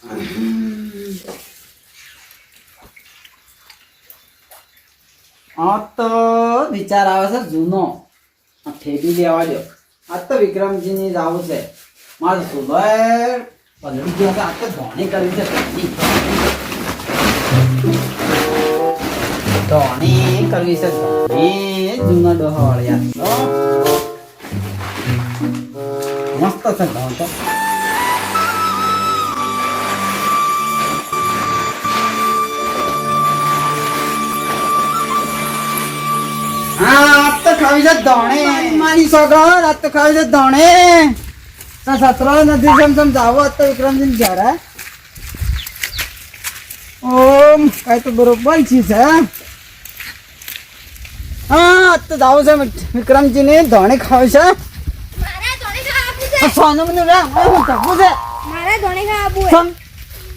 આ તો વિચાર આવે છે જૂનો. આ ઠેકી લેવા દો. આ તો વિક્રમજીની જ આવું છે. મારો સુભાઈ પલળી ગયો છે. આ તો ધોણી કરવી છે. ધોણી કરવી છે. ધોણી જૂના ડોહા વાળ્યા મસ્ત છે ધોણ તો. હા તો ખાવી છે ધોણે મારી સોગર. આ તો ખાવી છે ધોણે. સત્રો નથી સમજાવો. આ તો વિક્રમજી ઘર ઓમ કઈ તો બરોબર છે. હા તો જાવ છે વિક્રમજી ને ધોણે ખાવ છે. સોનું મને હું તકું છે. મારે ધોણી ખાવા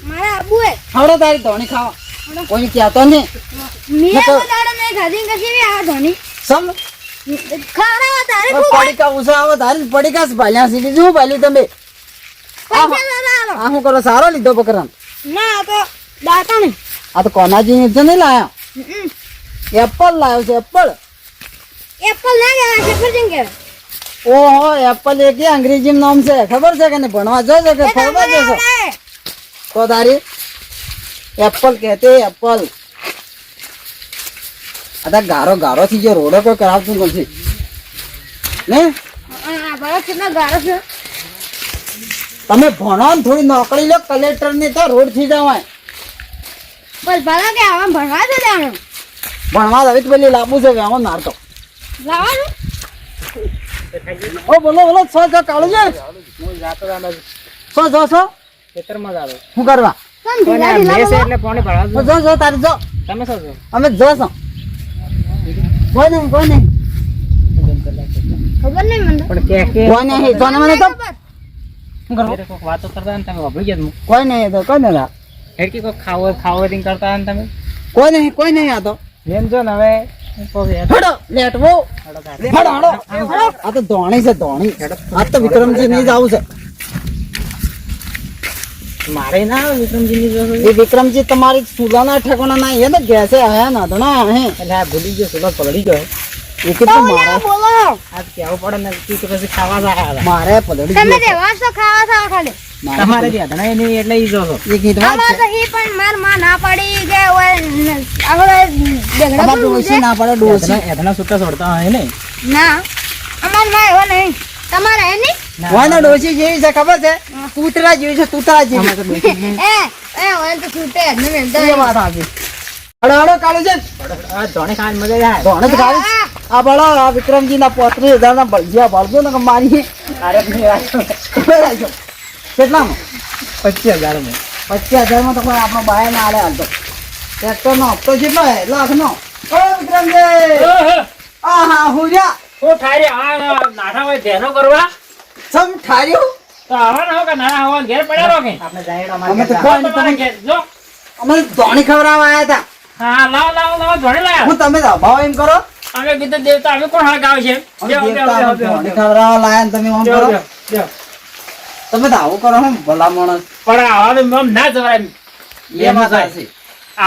મારે આબુ હે. હવડો તારી ધોણી ખાવા કોઈ કહેતો નહીં. મીએ બતાડો નહીં ખાધી કશી આ ધોણી સમ ખાવા તારે પડીકા ઉસા આવો તારી પડીકા ભાલ્યા છે. બીજું ભાલ્યું તમે આ શું કરો? સારો લીધો પકરાન. ના તો દાતા નહીં. આ તો કોનાજી છે નહીં લાયા. એપલ લાવ્યો છે. એપલ એપલ ના કહેવાય સફરજન કહેવાય. ઓહો એપલ એક અંગ્રેજી નામ છે. ખબર છે કે નહીં? ભણવા જો છે કે ફરવા જશો તો તારી એપલ કહેતે. એપલ આ ગારો ગારો થી જે રોડો કોઈ કરાવતું નથી ને. આ બરાબર કેટલા ગારો છે. તમે ભણો ને થોડી નોકરી લો કલેક્ટર ની તો રોડ થી જવાય. બસ ભલા કે આવા ભણવા છે જાણો. ભણવા હવે તો પેલી લાંબુ છે આમાં મારતો લાવવાનું. ઓ બોલો બોલો સો જો કાળું છે. સો ખેતરમાં જ આવે શું કરવા? એટલે પાણી ભરવા જો તારે જો. તમે શું છો? અમે જો છો. કોઈ નહીં ખબર નહીં મને પણ કે કોઈ નહીં. જોને મને તો શું કરવા? કોઈક વાતો કરતા ને તમે વાપરી ગયા કોઈ નહીં. તો કોઈ નહીં. હેડકી કોઈક ખાવો રિંગ કરતા ને તમે કોઈ નહીં. આ તો એમ જો ને હવે હડો લેટવો. હડો આ તો ધોણી છે. ધોણી આ તો વિક્રમજી નહીં જ આવું છે. મારે ના આવે વિક્રમજી ની એ વિક્રમજી તમારી સુલાના ઠેકાણા ના એ ને ગેસે આયા ના તો ના હે. એટલે આ ભૂલી ગયો સુલો પલળી ગયો એ કેટલું મારે બોલો આજ કેવું પડે ને તું તો પછી ખાવા જ આવ્યા મારે પલડી તમે ગયો. દેવા છો ખાવા ખાવા ખાલી મારે તમારે ત્યાં ધણાઈ નહીં એટલે ઈ જો છો એ કીધું આમાં તો ઈ પણ માર માં ના પડી કે ઓય આગળ દેગડા તમારે ડોસી ના પડે. ડોસી એધના છૂટા છોડતા હોય ને ના અમાર માં એવો નહીં. તમારે હે નહીં હોય ને ડોસી જેવી છે ખબર છે. કૂતરા જેવી છે. કૂતરા જેવી એ ઓય તો છૂટે જ ને મેં એ વાત આવી. હડો કાળું છે. આ ધોણે ખાવાની મજા આવે ધોણે જ ખાવી. આ બળો આ વિક્રમજી ના 35,000 ના બળજિયા બાળજો ને કે મારી અરે કેટલામાં? 25,000 માં 25,000 માં તો કોઈ આપણો બાય ના આલે હાલતો. ટ્રેક્ટર નો હપ્તો કેટલો હે? લાખ નો. ઓ વિક્રમજી આ હા હુર્યા હું ઠારી આ નાઠા હોય ધ્યાનો કરવા સમ ઠાર્યું. તો આવવાના હો કે ના આવવા ઘેર પડ્યા રહો કે આપણે જાયડા અમે તો માં કોઈ તમારે ઘેર જો અમે ધોણી ખવડાવવા આવ્યા હતા. હા લાવ ધોણે લાયા હું તમે તો અભાવ એમ કરો. અમે કીધું દેવતા અમે કોણ હળગાવે છે અમે દેવતા અમે ધોણી ખવડાવવા લાયા ને તમે આમ કરો. તમે તો આવું કરો. હું ભલા માણસ. પણ આવા ના જવાય એ વાત સાચી.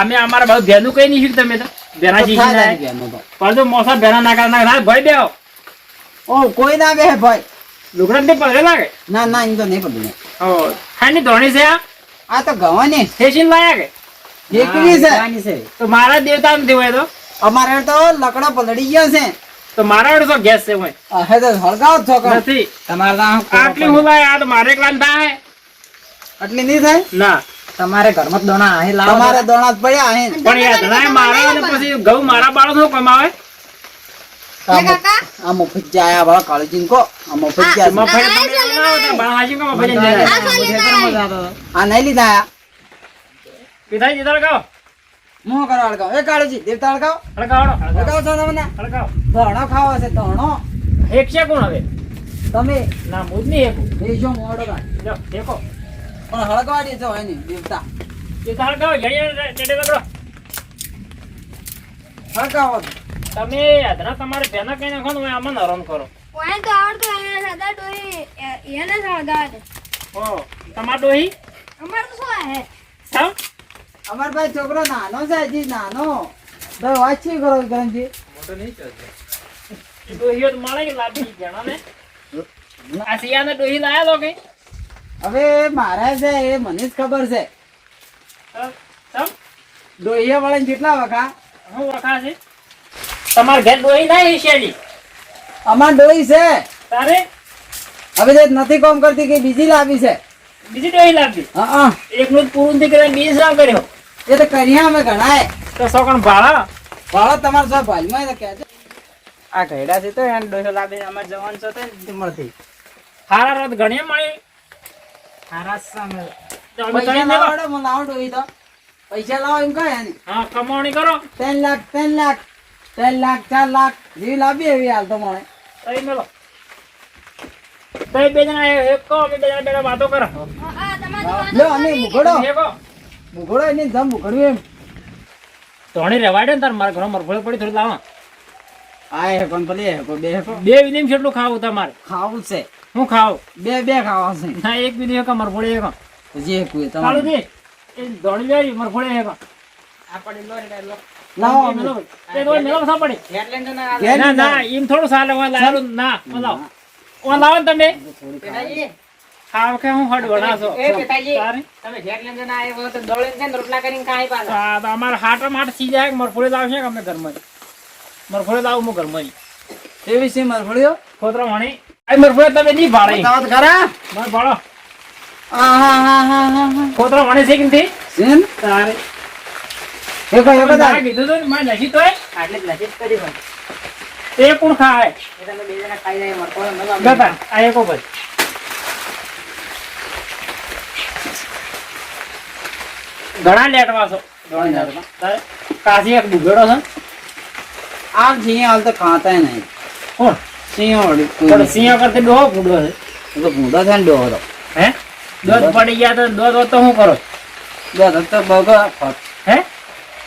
અમે અમારા બાજુ ભેનું કઈ નહીં શીખ તમે તો ભેના શીખી થાય જાય ત્યાંનું તો. પણ જો મોસા ભેના ના ભય દેવો ઓ કોઈ ના બે ભાઈ. લુગડા ને પડે લાગે ના એમ તો નહીં પડતું. ખાની ધોણી છે આ તો ગવાની ફેશન લાયા કે એકવી છે. તો મારા દેવતા નથી હોય તો અમારે તો લકડા પલળી ગયા છે. તો મારા વડે તો ગેસ છે હોય હે તો હળગાવ છો કે નથી તમારે આટલી હું લાય આ તો મારે એકલા થાય આટલી નહીં થાય. ના તમારે ઘરમાં દોણા અહીં લાવો. તમારે દોણા જ પડ્યા અહીં. પણ યાર ધણાય મારા અને પછી ઘઉં મારા બાળો શું કમાવે આ મફત જાયા વાળા કાળજી કો આ મફત ગયા છે. મફત તમે ના હોતા બાળા હાજી કો મફત જાય આ નહીં લીધા. પીધાઈ જીધા લગાવો મોહ કરો હળગાવ. એ કાળજી દેવતા હળગાવ. હળગાવો હળગાવ છો તમને. હળગાવો ધોણો ખાવા છે. ધોણો એક છે કોણ હવે તમે ના મુજ નહીં એકું દેજો મોડો કાઢ. લો દેખો પણ હળગાડી છો હોય નહીં દેવતા. જીધા હળગાવો જઈએ ટેડે લગડો હળગાવો. તમે અધરા તમારે બેના કઈ નાખો ને આમાં નરમ કરો ઓય તો આવડતું એને સદા ડોઈ એને સળગાવે ઓ તમાર ડોહી અમાર તો શું હે ચમ અમાર ભાઈ છોકરો નાનો છે હજી નાનો તો વાંચી કરો વિક્રમજી ડોહીઓ તો મળે કે લાભી જણા ને આ સિયાને ડોહી લાયા લો કઈ હવે મારે છે એ મને જ ખબર છે ચમ ડોહિયા વાળા કેટલા વખા હું વખા છે તમાર ઘેર ડોહી ના શેલી અમાર ડોહી છે તારે હવે જે નથી કોમ કરતી કે બીજી લાવી છે બીજી ડોહી લાવતી હા એકનું જ પૂરું નથી કર્યું બીજું શું કર્યો એ તો કર્યા અમે ઘણાય તો સોકણ ભાડા ભાડો તમારે સબ ભાલમાં તો કહેજો આ ઘેડા છે તો એને ડોહી લાવી અમાર જવાન છે તો નથી મળતી હારા રાત ઘણી મળી હારા સામે તો અમે પૈસા તઈ લાવો લેવા હેડો, મને લાવો ડોહી તો પૈસા લાવો એમ કહે ને હા કમાણી કરો 3 લાખ 3 લાખ 3 લાખ 4 લાખ જેવી લાવી એવી હાલ તો મને તઈ મેલો તઈ બે જણા એક કહો અમે બે જણા બેડા વાતો કરો હા તમાર લો અને મુઘડો એકો મુઘડો એને જમ મુઘડ્યું એમ ધોણી રેવાડે ને તાર મારા ઘરમાં મરફળી પડી થોડી લાવો આ હે કોણ ભલે હે કો બે હે કો બે વિધિમ કેટલું ખાવું તમારે ખાવું છે હું ખાવ બે ખાવા છે ના એક વિધિ એક મરફળી એક તો જે કુએ ચાલુ તમારે દે એ ધોણી લેરી મરફળી એક આ પડી લો રે લો લાવો એ મેલો એ તો મેલો સા પડી ઘેર ના ના એમ થોડું સાલે ઓય લારું ના મલાવ ઓય લાવો ને તમે ખાવ કે હું હડ વડાસો તારે તો અમાર હાટમ હાટ સી જાય મરફળી લાવશે કે અમે ઘરમાં મરફળી લાવું હું ઘરમાં એવી છે મરફળીઓ ખોતરા વણી આ મરફળી તમે નહીં ભાડે બતાવો તો ખરા માર ભાડો હા ખોતરા વણી છે કે નથી સેન તારે એકો એકો ના કીધું તો માર નસી તોય તે કોણ ખાય ગતા આ એકો ભાઈ ઘણા લેટવા છો તારે કાશી એક બુગડો છે આમ સિંહ હાલ તો ખાતા નહીં કોણ સિંહ વળી પણ સિંહ કરતે ડોહો ફૂડો છે તો ભૂંડા થાય ને ડોહો તો હે દોધ પડી ગયા તો દોધ હોત તો શું કરો દોધ તો બગા હે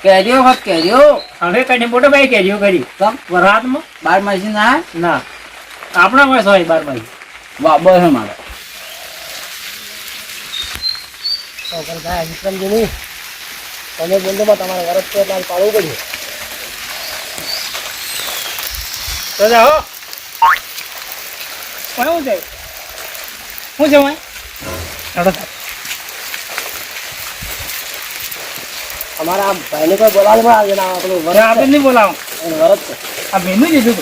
કેરીઓ વખત કેરીઓ હવે કઈ મોટો ભાઈ કેરીઓ કરી તમ વરાતમાં બાર મશીન આ ના આપણા વયસ હોય 12 માં વાબો છે મારો તમે બંધમાં તમારે વરસ તો લાલ પાડવું પડ્યું તો જાઓ શું છે શું છે ભાઈ અમારા આ ભાઈને કોઈ બોલાવવા આવે ના આપણું આપણે નહીં બોલાવો વરત છે આ બેનું જીધું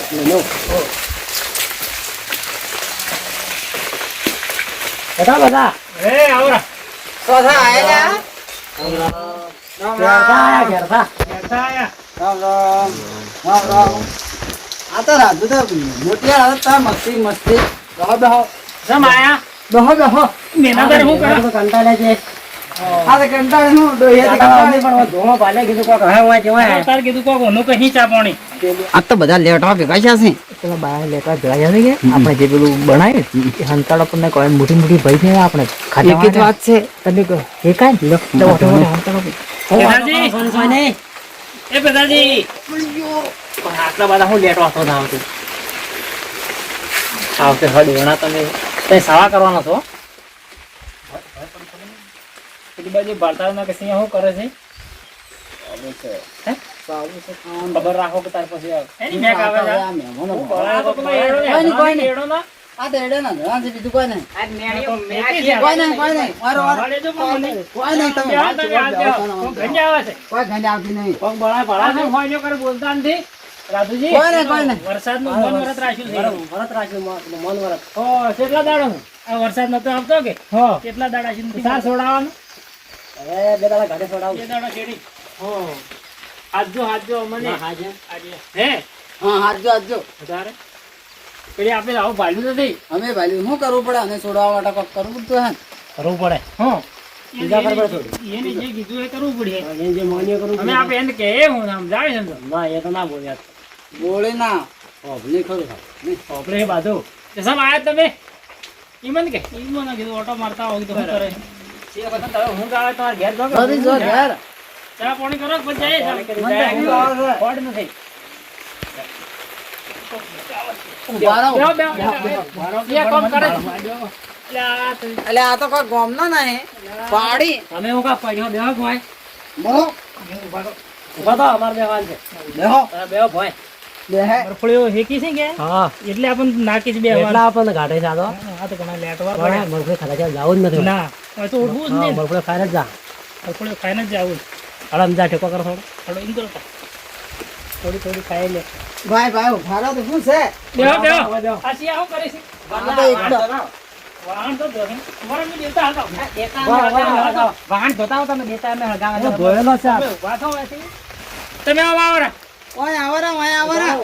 બધા બધા એ આવરા સોથા આયા ઘેરતા બેઠા આયા રામ રામ આ તો રાજુ તો મોટી હાલત તા મસ્તી મસ્તી બેહો જમ આયા બેહો મેના તારે શું કરો કંટાળે છે આ તો કંટાળે નું ડોહી કંટાળે પણ ધોમો પાલે કીધું કોક હવે હોય કેવાય તાર કીધું કોક ઓનું કઈ ચા પાણી આ તો બધા લેટવા ભેગા છે પેલા બહાર લેતા ભેળા જશે કે આપણે જે પેલું બનાવ્યું એ હંતાળ આપણને કોઈ મોટી મોટી ભાઈ છે આપણે ખાતા એક જ વાત છે તમે કહો એ કાંઈ લો મોટો મોટો હંતાળ પેદાજી એ પેદાજી પણ આટલા બધા હું લેટો હતો આવતું આવતે હડ વણા તમે કઈ સાવા કરવાનો છો પેલી બાજુ ભારતાના કે સિંહ શું કરે છે હે? ખબર રાખો કે તાર પછી આવે એની મેક આવે છે હું બોલાય તો તમે એડો ને કોઈ નહીં. એડો ના આ તો એડે ના ઘણા છે બીજું કોઈ નહીં આ મેળીઓ કોઈ નહીં વારો વાળે જો પણ મને કોઈ નહીં તમે આ તમે આ જાઓ. ઘંટી આવે છે કોઈ ઘંટે આવતી નહીં પગ બળા ભળા છે હોય જો કરે બોલતા નથી રાજુજી કોઈ નહીં. વરસાદનું મન વરત રાખ્યું છે વરત રાખ્યું મન વરત હો કેટલા દાડો આ વરસાદ નતો આવતો કે હો કેટલા દાડા છે સાર છોડાવવાનો હવે બે દાડા ઘરે છોડાવું બે દાડા છેડી હો હાજો મને હાજે આજે હે હા હાજો વધારે પેલી આપણે આવું ભાલ્યું નથી અમે ભાઈ શું કરવું પડે અને છોડવા માટે કોક કરવું તો હે ને. કરવું પડે હો બીજા પર થોડું એને જે કીધું એ કરવું પડે એને જે માન્ય કરું અમે આપણે એને કહે હું આમ જાવે છે ને ના એ તો ના બોલ્યા બોલે ના નહીં ખરું આપણે એ બાજુ સમ આયા તમે ઈમન કે ઈમન કીધું ઓટો મારતા હોય તો શું કરે છે વખત તમે હું ગાવે તમારે ઘેર જો ફરી જો ઘેર ચા પાણી કરો પછી જઈએ મને તો ઊંઘ આવે છે. ફોડ નથી ઉભા રહો. બે કામ કરે છે. એટલે આ તો કોઈ ગામનો નહીં પાડી તમે હું કા પૈસો બેહો ભાઈ બોલો ઉભા તો અમારે બેહવાન છે બેહો બેહો ભાઈ બેહે મરફળીઓ હેકી છે કે હા એટલે આપણને નાખી જ બે એટલા આપણને ઘાટે છે આ તો આ તો ઘણા લેટવા પણ મરફળી ખાતા છે જવું જ નથી ના હવે તો ઉઠવું જ હા, નહીં મરફળી ખાઈને જ જા મરફળીઓ ખાઈને જ જવું હળમ જા ટેકો કરો થોડો થોડો એમ કરો થોડી થોડી ખાઈ લે ભાઈ ભાઈ ઉભારો તો શું છે બેહો બેહો બેહો. આ સિયા શું કરે છે આ તો એકદમ વાહન તો દોહે તમારે મેં દેતા હતા વાહન ધોતા હો તમે દેતા અમે હળગાવા ધોયેલો છે તમે ઊભા થાઓ અહીંથી. તમે આવો આવો રા. ઓય આવરા ઓય આવરા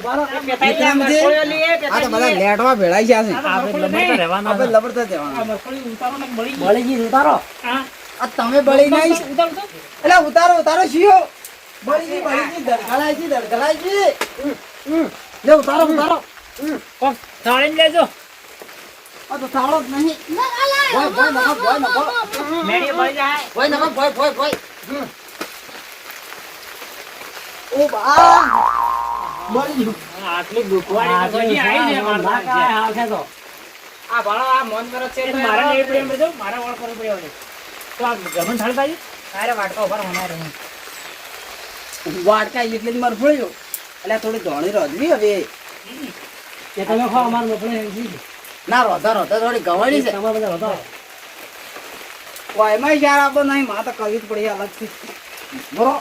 મરફળીઓ લઈએ, આ તો બધા લેટવા ભેળાઈ ગયા છે આ તો મરફળીઓ નહીં. રહેવાના આપણે લબડતા આ જવાના મરફળી ઉતારો ને બળી ગઈ. બળી ગઈ ઉતારો હા. આ તમે બળી નહીં ઉતારો તો. એટલે ઉતારો ઉતારો શિયો બળી ગઈ દળગલાઈ ગઈ લે ઉતારો ઉતારો કોક થાળીને લેજો. આ તો થાળો જ નહીં ભોય નખો મેડી બળી જાય. ભોય નખો ભોય ઓ બા બળી ગયું આટલી દુખવાડી તો બધી આવી છે મારા પાસે. હાલ છે તો આ ભાળો આ મન કરે છે તો મારે નહીં પડે એમ બધું. મારે વાળ કરવું પડે હવે. તો આ ગમન થાળી પાછી તારે વાટકા ઉપર હોનાર રહે. વાટકા એટલે જ મરફળ્યો એટલે થોડી ધોણી રોધવી હવે કે તમે ખાઓ અમાર મફળી ના રોધા થોડી ગવાડી છે તમારે બધા હતો એમાં યાર આપો નહીં માં તો કરવી જ પડી અલગથી બરો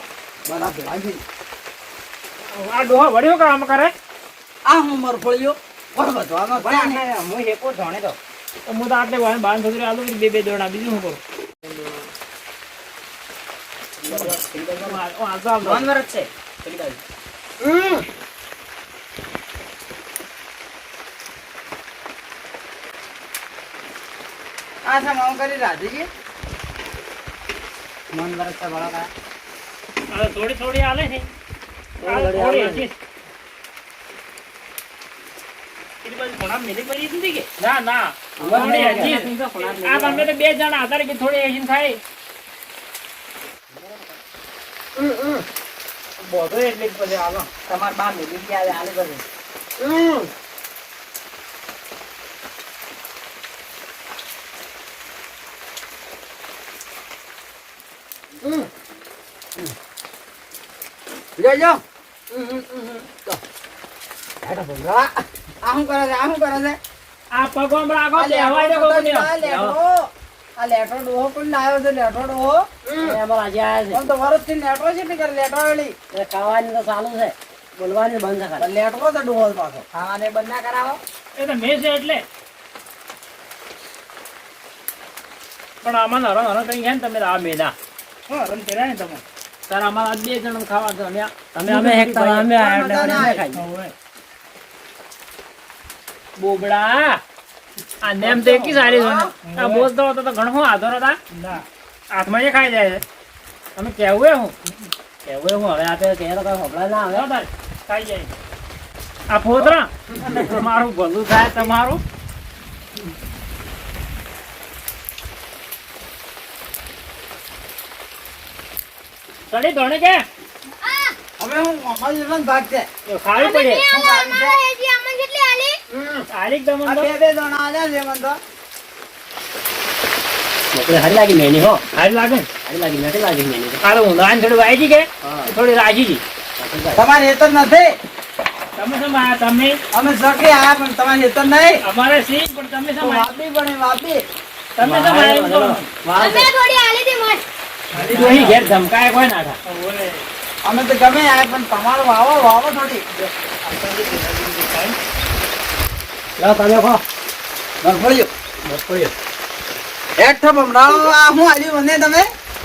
બધા ભેળા છે આ ડોહો વળ્યો કામ કરે. આ હું મરફળ્યો પણ બધવાનો ત્યાં ને હું હેકો જાણે તો હું તો આટલે વાળે બાંધ થતી આલું બે બે દોડા બીજું શું કરું. આ તો આમ જાનવર જ છે. આ છે માઉં કરી રાધીજી મન વરસ છે બળો કા આ તો થોડી થોડી આલે છે. આ થોડી હતી. એની બાજુ ઘણા મેલી પડી નથી કે ના ના થોડી હતી. આ તમે તો બે જણા હતા કે થોડી એસી થાય. બોધો એટલે જ પછી આલો. તમાર બા મેલી ગયા આલે બધે જોજો આ શું કરે છે આ પગોમ રાખો લેવા દે કોઈ નહીં. આ લેટો ડોહો પણ લાવ્યો છે લેટો ડોહો અમાર આજે આયા આમ તો વરસથી લેટો છે ને કે લેટો વેલી છે ખાવાની તો ચાલુ છે બોલવાની બંધ છે ખાલી લેટો તો ડોહો પાછો ખાવાને બંધ ના કરાવો એ તો મેં છે એટલે પણ આમાં હરણ હરણ કઈ ગયા ને તમે આ મેદા હરણ કર્યા ને તમે તાર અમારા બે જણ ખાવા તો તમે અમે હેકતા અમે આયા એટલે અમે ખાઈ હવે બોબડા આ નેમ તો એકી સારી છે ને. આ બોલ તો ઘણો હું આધો હતા હાથમાં જે ખાઈ જાય છે. તમે કેવું હું એવું હું હવે આપે કે તો કઈ હોબળા ના આવે તારે ખાઈ જાય આ ફોતરા તમારું ભલું થાય તમારું. ચડી ધોણે કે હવે હું અમારી રન ભાગ છે ખાવી પડે હમ. આલિક તમને આ તો બે બે જણા આલ્યા છે મને તો મોકલે હારી લાગી મેની હો હારી લાગે ને. હારી લાગી નથી લાગી મેની આ તો ઊંધાણ થોડી વાયજી કે હા. થોડી રાજી તમારે હેતર નથી તમે શું આયા તમે અમે સખી આયા પણ તમારે હેતર નહીં અમારે સી પણ તમે તો શું આયા? વાપી પણ વાપી તમે શું આયા એમ કહો. જોઈ ઘેર ધમકાય કોઈ ના થા અમે તો ગમે આયા પણ તમારો વાવો વાવો થોડી લો તમે ખો મરફળ્યો મસ્કોયો એક થપ હમણાં આ હું આલ્યું મને તમે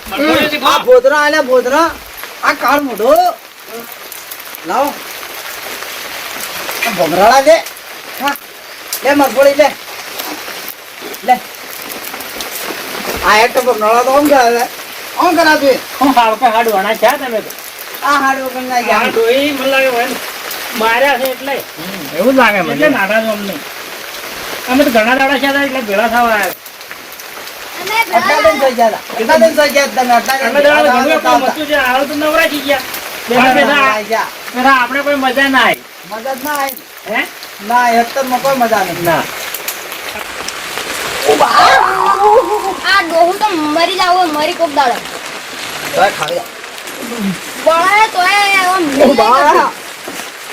મરઘોડીથી ખો. આ ભોદરા આલ્યા ભોદરા આ કાળ મોઢો લાવો આ ભમરાળા લે હા લે મગફળી લે લે આ એક થપ ભમરાળા તો ઓમ કરાવે હું હાડકા હાડ વણા છે તમે તો. આ હાડો કઈ ના આ જાય ડોહી મને લાગે હોય ને માર્યા છે એટલે એવું લાગે એટલે નાડા જ અમને અમે તો ઘણા દાડા છે એટલે ભેળા થવા આવ્યા. અટલા દિન થઈ ગયા હતા. કેટલા દિન થઈ ગયા તમે અટલા દિન અમે દાડા ઘણું આવતા એટલું હતા. મચ્યું છે હાલ તો નવરા થઈ ગયા બેઠા હા, બેઠા આવી ગયા. બેઠા આપણે કોઈ મજા ના આવી મજા જ ના આવી હે ના હેક્ટર માં કોઈ મજા નહીં ના આ ડોહું તો મરી જાવ મરી કોક દાડો તોય ખાવી જા. બળે તોય આમ ઓ બા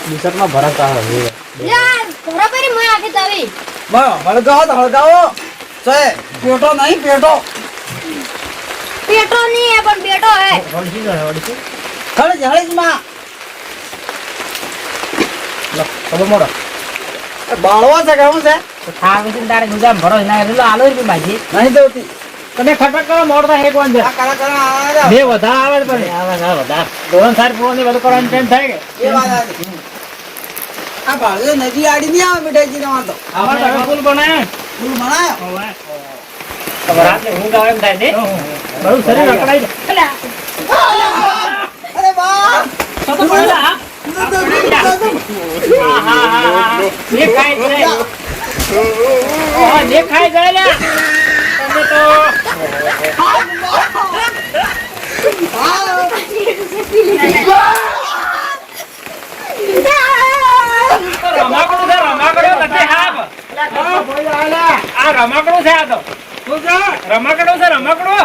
બિસ્કટમાં ભરત આવે યાર ઘોડા પરી મને આખી તાવી હળગાવો તોય પેટો નહીં પેટો પેટો નહીં હે પણ બેટો હે વળસી જાય વળસી હળજ માં લો ખબર મોડો બાળવા છે કેવું છે તો ખાવ છે તારે ગુજામ ભરો ના એટલે આલો રૂપિયા બાજી નહીં દેવતી તમે ખટક કરો મોડ થાય એક વાંધો આ કરા આવે બે વધારે આવે પણ આવે વધારે ધોરણ સાર પૂરો બધું કરવાનું ટાઈમ થાય કે એ વાત આવી આ બાળો નદી આડી નહીં આવે મીઠાઈજી ને વાંધો અમારે તો ફૂલ બનાય ફૂલ બનાયો હવે રાતે ઊંઘ આવે એમ થાય ને બહુ શરીર અકળાઈ જાય અરે બા તો પડેલા હા દેખાય જાય ઓહ દેખાય જાય લે તમે તો રમાકડું છે રમાકડું નથી હાબ આ રમાકડું છે આ તો શું છે રમાકડું છે રમાકડું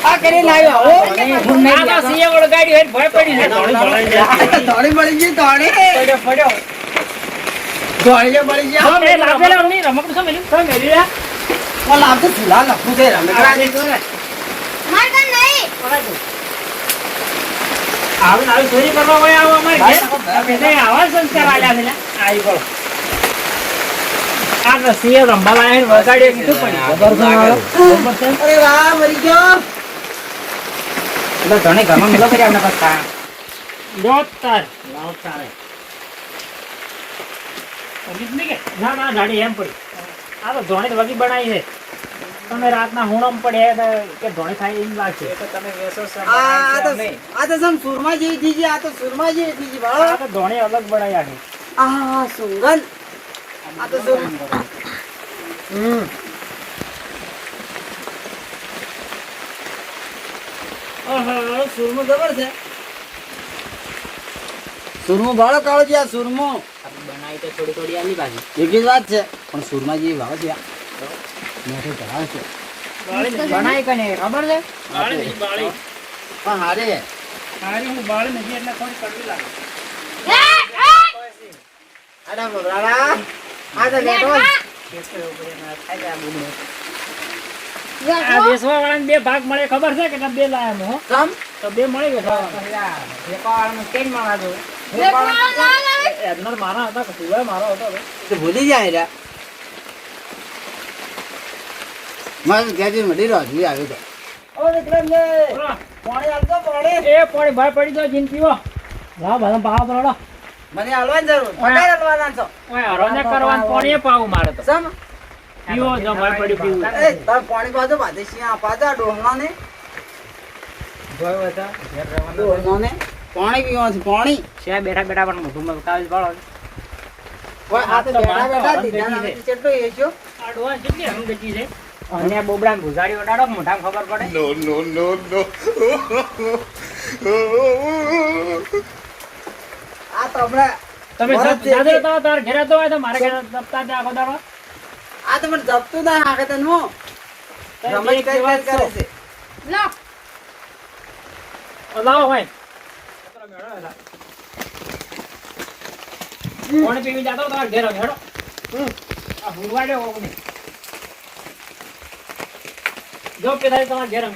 આ કરી લાવ્યો હો આ તો સીએ વળગાડી હોય ભય પડી છે ધોળી મળી ગઈ ધોળી પડ્યો ધોળી મળી ગયા એ લાગેલા નહીં રમકડું છે મેલ્યું તો મેલ્યું પણ લાવ તો ચૂલા લખું છે રમકડા માર કન નહીં આવે ચોરી કરવા હોય આવો અમારે ઘેર આવા સંસ્કાર આલ્યા છે ને આવી બોલો આ તો સીએ રંબા લાવીને વગાડીએ કીધું પણ અરે વાહ મરી ગયો એટલે ઘણી ઘરમાં મિલો કરી આપણે પત્તા દોસ્તાર લાવ તારે ના ના ગાડી એમ પડી આ તો ધોણી વગી બનાવી છે તમે રાતના હુણમ પડે કે ધોણી થાય એમ લાગશે તો તમે વેસો આ તો સમ સુરમા જેવી દીજી આ તો સુરમા જેવી દીજી ભાળો આ તો ધોણી અલગ બનાવી આખી આ સુંગન આ તો સુરમા ઓહો સુરમો જબર છે સુરમો ભાળો કાળો છે આ સુરમો બનાવી તો થોડી થોડી આલી બાજુ એક જ વાત છે પણ સુરમા જેવી ભાવ છે મેઠો ચડાવ છે બનાવી કને ખબર છે પણ હારે સારી હું બાળી નથી એટલે થોડી કડવી લાગે અરે બબરાડા આ તો બેઠો આ વેસવા વાળાને બે ભાગ મળે ખબર છે કે બે લાયા હો સમ તો બે મળી ગયો વેપા વાળાને કેમ મળવા દો એડનર મારા હતા કે તું મારો હતો તો ભૂલી જાય રે મારું ગેજી મડી રોજી આવ્યો તો ઓ વિક્રમને પાણી આલતો પાણી એ પાણી ભાઈ પડી તો જીન પીવો લા બધા પાવ પડો મને આલવાની જરૂર પગાર આલવાના છો ઓય હરોને કરવાનું પાણી એ પાવ મારે તો સમ પીવો જો ભાઈ પડી પીવું એ તાર પાણી પાજો બાદેશી આ પાજા ડોહણાને જોયો હતા ઘેર રહેવાનું ડોહણાને પાણી પીવાનું છે પાણી છે બેઠા બેઠા પણ મોઢું માં કાવી પાડો ઓય આ તો બેઠા બેઠા દીધા નામ ચેટલો એ છો આ ડોહા કેટલી હમ ગજી છે અને બોબડાને ગુજારી વડાડો મોઢામાં ખબર પડે આ તો હમણાં તમે ભરત છે દાદા તો તાર ઘરે તો હોય તો મારે ઘરે દબતા દે આખો દાડો આ તો મને જપતું ના હાકે તને હું રમત કઈ કઈ કરે છે લો લાવો ભાઈ પાણી પીવી જાતો તાર ઘરે હેડો આ ભૂવાડે ઓગણી જો પેલા તમારા ઘરે